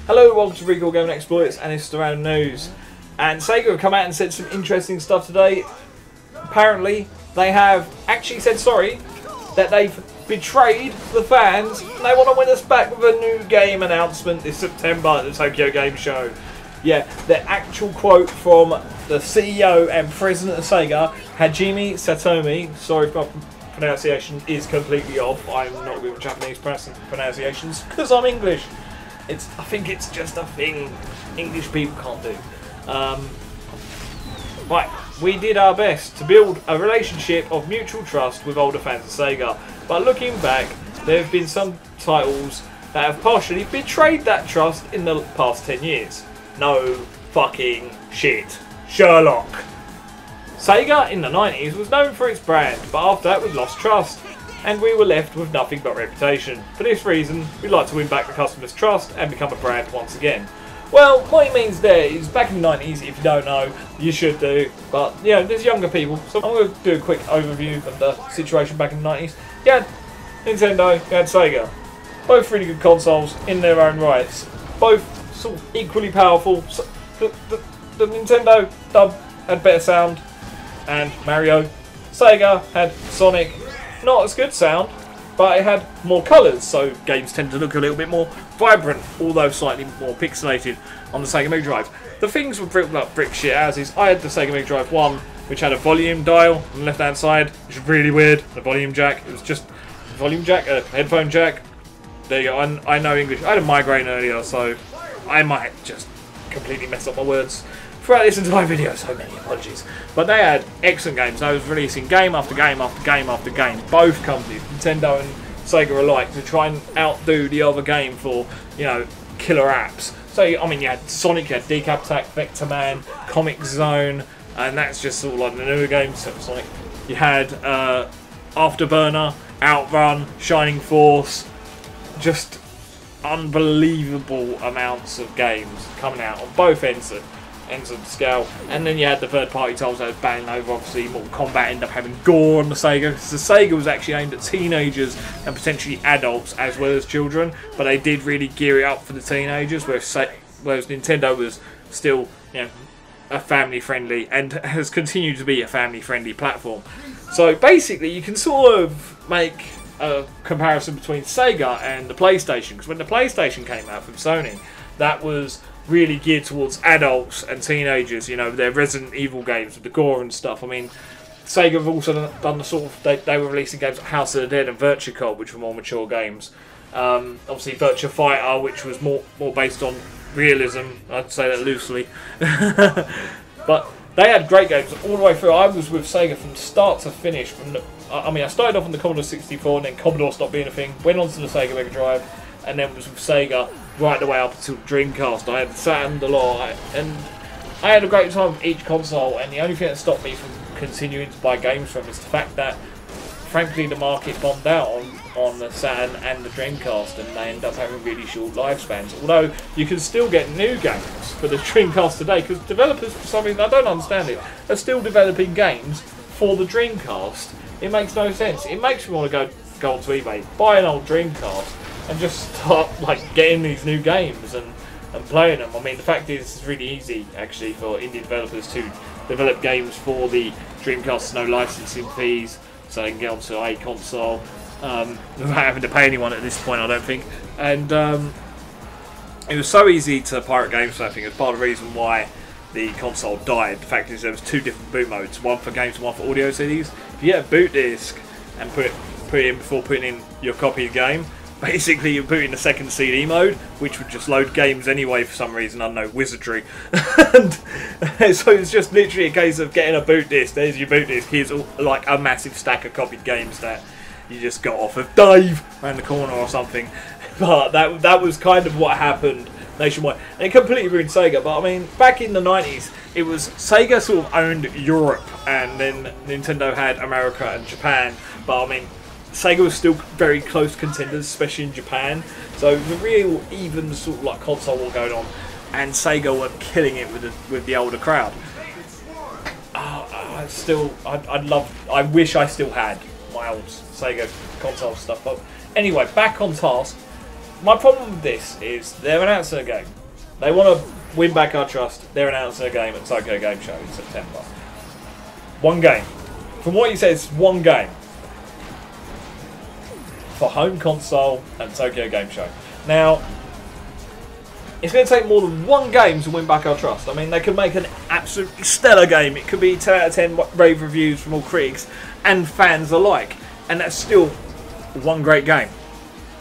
Hello, welcome to Recall Gaming Exploits and it's around news. And Sega have come out and said some interesting stuff today. Apparently, they have actually said sorry that they've betrayed the fans and they want to win us back with a new game announcement this September at the Tokyo Game Show. Yeah, the actual quote from the CEO and president of Sega, Hajime Satomi. Sorry if my pronunciation is completely off. I'm not good with Japanese pronunciations because I'm English. I think it's just a thing English people can't do. Right, we did our best to build a relationship of mutual trust with older fans of Sega, but looking back, there have been some titles that have partially betrayed that trust in the past 10 years. No fucking shit. Sherlock. Sega in the 90s was known for its brand, but after that we lost trust, and we were left with nothing but reputation. For this reason, we'd like to win back the customer's trust and become a brand once again. Well, what it means there is, back in the 90s, if you don't know, you should do, but, you know, there's younger people, so I'm going to do a quick overview of the situation back in the 90s. You had Nintendo, you had Sega. Both really good consoles in their own rights. Both sort of equally powerful. So the Nintendo dub had better sound, and Mario. Sega had Sonic. Not as good sound, but it had more colours, so games tend to look a little bit more vibrant, although slightly more pixelated on the Sega Mega Drive. The things were brick shit as is. I had the Sega Mega Drive 1, which had a volume dial on the left hand side, which was really weird. The volume jack, it was just a volume jack, a headphone jack. There you go, I know English. I had a migraine earlier, so I might just completely mess up my words throughout this entire video, so many apologies. But they had excellent games. They was releasing game after game after game after game. Both companies, Nintendo and Sega alike, to try and outdo the other game for, you know, killer apps. So, I mean, you had Sonic, you had Decap Attack, Vector Man, Comic Zone, and that's just sort of like the newer games, except for Sonic. You had Afterburner, Outrun, Shining Force, just unbelievable amounts of games coming out on both ends of the scale. And then you had the third-party titles that was banning over. Obviously, Mortal Kombat ended up having gore on the Sega, because the Sega was actually aimed at teenagers and potentially adults as well as children, but they did really gear it up for the teenagers, whereas Nintendo was still, you know, a family-friendly and has continued to be a family-friendly platform. So basically, you can sort of make a comparison between Sega and the PlayStation, because when the PlayStation came out from Sony, that was really geared towards adults and teenagers, you know, their Resident Evil games with the gore and stuff. I mean, Sega have also done the sort of, they were releasing games like House of the Dead and Virtua Cop, which were more mature games. Obviously Virtua Fighter, which was more based on realism, I'd say that loosely. But they had great games all the way through. I was with Sega from start to finish. I mean, I started off on the Commodore 64 and then Commodore stopped being a thing, went on to the Sega Mega Drive, and then was with Sega right the way up until Dreamcast. I had Saturn a lot, and I had a great time with each console, and the only thing that stopped me from continuing to buy games from is the fact that, frankly, the market bombed out on the Saturn and the Dreamcast, and they end up having really short lifespans. Although you can still get new games for the Dreamcast today, because developers, for some reason, I don't understand it, are still developing games for the Dreamcast. It makes no sense. It makes me want to go onto eBay, buy an old Dreamcast, and just start like getting these new games and playing them. I mean, the fact is, it's really easy actually for indie developers to develop games for the Dreamcast, no licensing fees, so they can get onto a console without having to pay anyone at this point, I don't think. And it was so easy to pirate games, so I think it's part of the reason why the console died. The fact is, there was two different boot modes, one for games and one for audio CDs. If you get a boot disc and put it in before putting in your copy of the game, basically you put in the second CD mode, which would just load games anyway for some reason, I don't know, wizardry. And so it's just literally a case of getting a boot disc. There's your boot disc. Here's like a massive stack of copied games that you just got off of Dave around the corner or something. But that was kind of what happened nationwide. And it completely ruined Sega. But I mean, back in the 90s, it was Sega sort of owned Europe, and then Nintendo had America and Japan. But I mean, Sega was still very close contenders, especially in Japan. So the real even sort of like console war going on, and Sega were killing it with the older crowd. I wish I still had my old Sega console stuff. But anyway, back on task. My problem with this is they're announcing a game. They want to win back our trust. They're announcing a game at Tokyo Game Show in September. One game. From what you said, it's one game. For home console and Tokyo Game Show. Now, it's going to take more than one game to win back our trust. I mean, they could make an absolutely stellar game. It could be 10 out of 10 rave reviews from all critics and fans alike. And that's still one great game.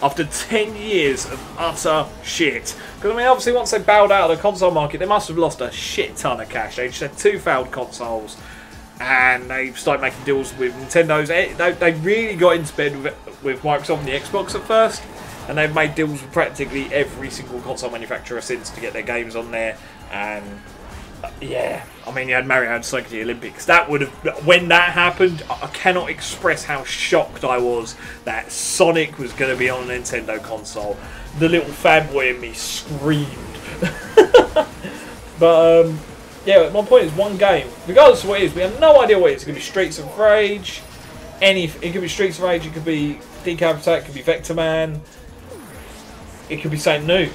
After 10 years of utter shit. Because, I mean, obviously, once they bowed out of the console market, they must have lost a shit ton of cash. They just had 2 failed consoles. And they started making deals with Nintendo's. They really got into bed with Microsoft and the Xbox at first. And they've made deals with practically every single console manufacturer since to get their games on there. And yeah, I mean, you had Mario and Sonic at the Olympics. That would have, when that happened, I cannot express how shocked I was that Sonic was going to be on a Nintendo console. The little fanboy in me screamed. But yeah, my point is one game. Regardless of what it is, we have no idea what it is. It could be Streets of Rage. It could be Streets of Rage. It could be Decap Attack. It could be Vector Man. It could be something new.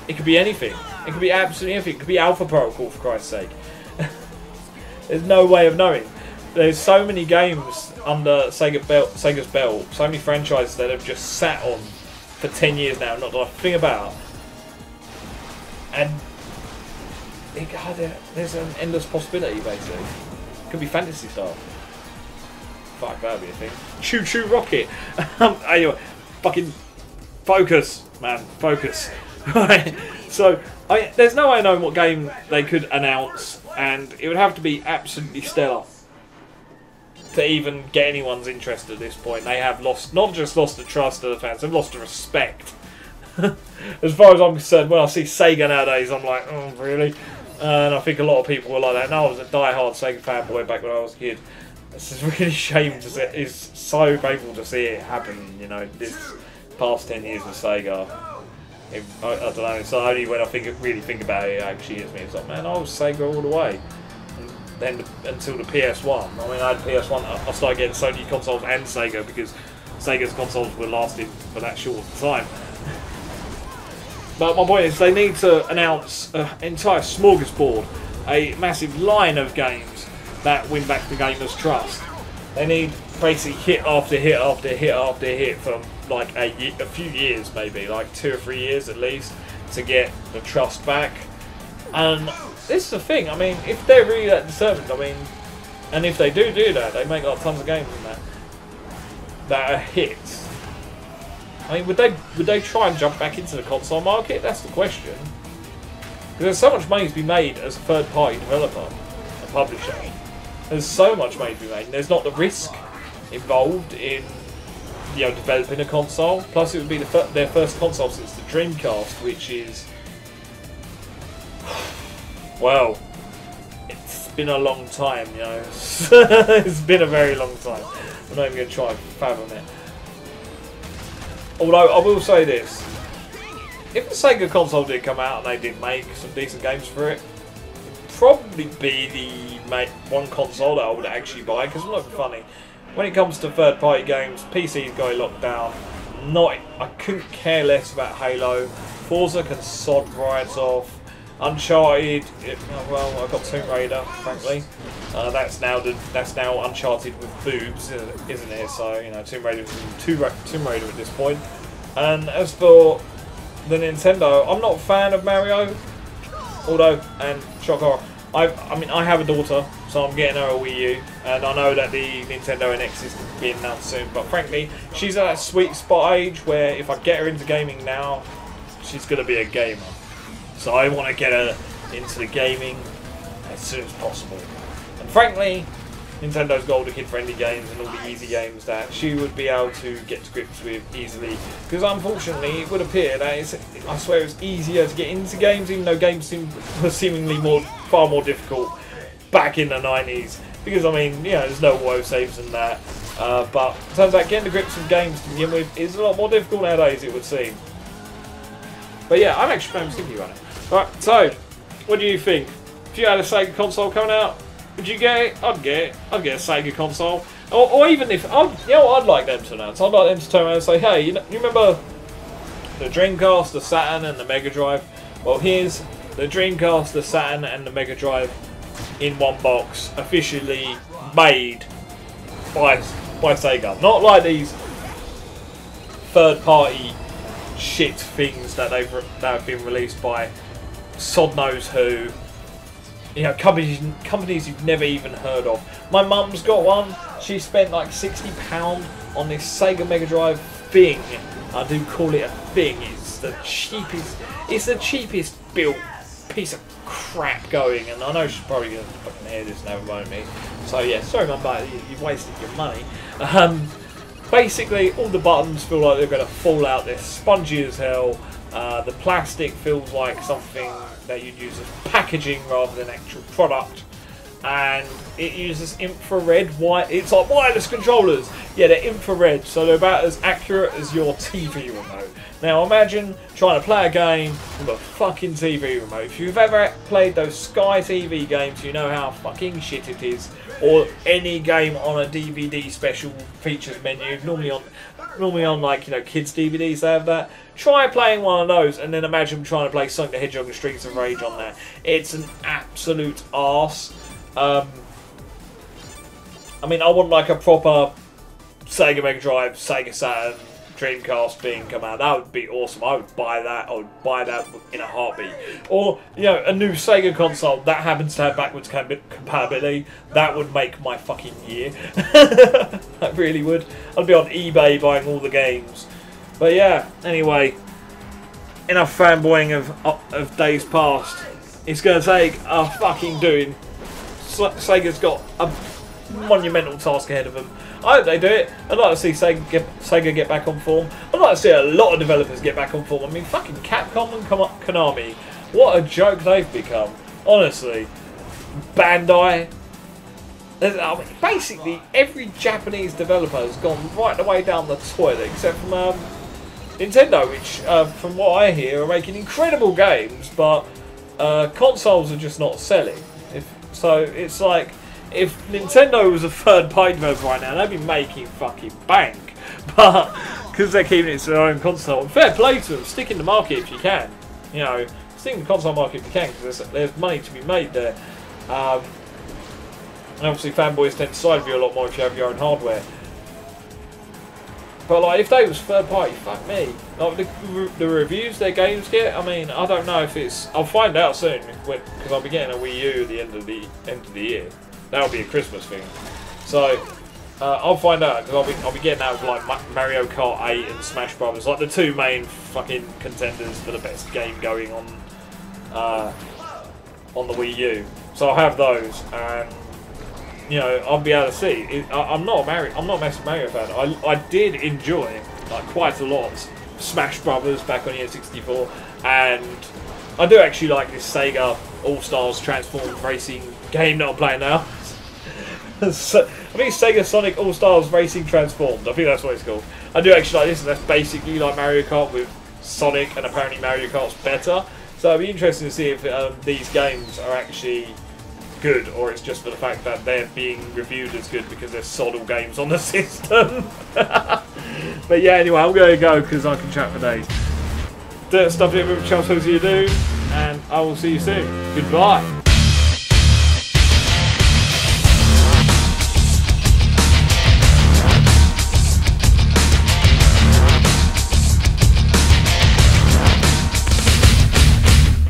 It could be anything. It could be absolutely anything. It could be Alpha Protocol, for Christ's sake. There's no way of knowing. There's so many games under Sega's belt, so many franchises that have just sat on for 10 years now, not done a thing about. And there's an endless possibility, basically. It could be Fantasy Star. Fuck, that'd be a thing. Choo Choo Rocket. Anyway, fucking focus, man, focus. Right. So, there's no way of knowing what game they could announce, and it would have to be absolutely stellar to even get anyone's interest at this point. They have lost, not just lost the trust of the fans, they've lost the respect. As far as I'm concerned, when I see Sega nowadays, I'm like, oh, really? And I think a lot of people were like that. And I was a die-hard Sega fanboy back when I was a kid. It's just really shame to see. It's so painful to see it happen, you know, this past 10 years of Sega. I don't know, it's only when I really think about it, it actually hits me. It's like, man, I was Sega all the way. And then until the PS1. I mean, I had PS1, I started getting Sony consoles and Sega because Sega's consoles were lasting for that short time. But my point is, they need to announce an entire smorgasbord, a massive line of games that win back the gamers' trust. They need basically hit after hit after hit after hit from like a few years, maybe like 2 or 3 years at least, to get the trust back. And this is the thing. I mean, if they're really that determined, I mean, and if they do that, they make like tons of games in that are hits. I mean, would they try and jump back into the console market? That's the question. Because there's so much money to be made as a third-party developer and publisher. There's so much money to be made. There's not the risk involved in, you know, developing a console. Plus, it would be their first console since the Dreamcast, which is, well, it's been a long time, you know. It's been a very long time. I'm not even going to try and fathom it. Although, I will say this. If the Sega console did come out and they did make some decent games for it, it'd probably be the one console that I would actually buy, because I'm not funny. When it comes to third-party games, PC's got it locked down. I couldn't care less about Halo. Forza can sod right off. Uncharted, well, I've got Tomb Raider, frankly. That's now Uncharted with boobs, isn't it? So, you know, Tomb Raider at this point. And as for the Nintendo, I'm not a fan of Mario. Although, and shock horror, I mean, I have a daughter, so I'm getting her a Wii U, and I know that the Nintendo NX is being announced soon. But frankly, she's at that sweet spot age where if I get her into gaming now, she's gonna be a gamer. So I want to get her into the gaming as soon as possible. And frankly, Nintendo's got all the kid-friendly games and all the easy games that she would be able to get to grips with easily. Because unfortunately, it would appear that I swear it's easier to get into games, even though games were seemingly far more difficult back in the 90s. Because, I mean, you know, there's no WoW saves and that. But it turns out getting to grips with games to begin with is a lot more difficult nowadays, it would seem. But yeah, I'm actually playing thinking about it. Right, so, what do you think? If you had a Sega console coming out, would you get it? I'd get it. I'd get a Sega console. Or even if, you know what I'd like them to announce? I'd like them to turn around and say, hey, you remember the Dreamcast, the Saturn and the Mega Drive? Well, here's the Dreamcast, the Saturn, and the Mega Drive in one box, officially made by Sega. Not like these third-party shit things that have been released by sod knows who. You know, companies you've never even heard of. My mum's got one. She spent like £60 on this Sega Mega Drive thing. I do call it a thing. It's the cheapest. It's the cheapest built piece of crap going. And I know she's probably gonna fucking hear this now, won't me? So yeah, sorry, mum, but you've wasted your money. Basically, all the buttons feel like they're gonna fall out. They're spongy as hell. The plastic feels like something that you'd use as packaging rather than actual product, and it uses infrared. It's like wireless controllers. Yeah, they're infrared, so they're about as accurate as your TV remote. Now imagine trying to play a game with a fucking TV remote. If you've ever played those Sky TV games, you know how fucking shit it is. Or any game on a DVD special features menu, normally on like, you know, kids DVDs, they have that. Try playing one of those, and then imagine trying to play Sonic the Hedgehog and Streets of Rage on that. It's an absolute arse. I mean, I want like a proper Sega Mega Drive, Sega Saturn, Dreamcast thing come out. That would be awesome. I would buy that. I would buy that in a heartbeat. Or, you know, a new Sega console that happens to have backwards compatibility. That would make my fucking year. That really would. I'd be on eBay buying all the games. But yeah, anyway, enough fanboying of days past. It's going to take a fucking doing. Sega's got a monumental task ahead of them. I hope they do it. I'd like to see Sega get back on form. I'd like to see a lot of developers get back on form. I mean, fucking Capcom and Konami. What a joke they've become. Honestly. Bandai. I mean, basically, every Japanese developer has gone right the way down the toilet, except from Nintendo, which, from what I hear, are making incredible games, but consoles are just not selling. So it's like, if Nintendo was a third-party developer right now, they'd be making fucking bank. But because they're keeping it to their own console, and fair play to them. Stick in the market if you can. You know, stick in the console market if you can, because there's money to be made there. And obviously, fanboys tend to side with you a lot more if you have your own hardware. But like, if they was third-party, fuck me. Like the reviews their games get, I mean, I don't know if it's. I'll find out soon because I'll be getting a Wii U at the end of the year. That'll be a Christmas thing. So I'll find out, because I'll be getting out of like Mario Kart 8 and Smash Brothers, like the two main fucking contenders for the best game going on the Wii U. So I'll have those, and you know, I'll be able to see. I'm not a massive Mario fan. I did enjoy like quite a lot Smash Brothers back on year 64, and I do actually like this Sega All Stars Transformed Racing game that I'm playing now. So, I think Sega Sonic All Stars Racing Transformed. I think that's what it's called. I do actually like this, and that's basically like Mario Kart with Sonic, and apparently Mario Kart's better. So it'd be interesting to see if these games are actually good, or it's just for the fact that they're being reviewed as good because there's soddle games on the system. But yeah, anyway, I'm going to go because I can chat for days. Stuff it with Chelsea, you do, and I will see you soon. Goodbye.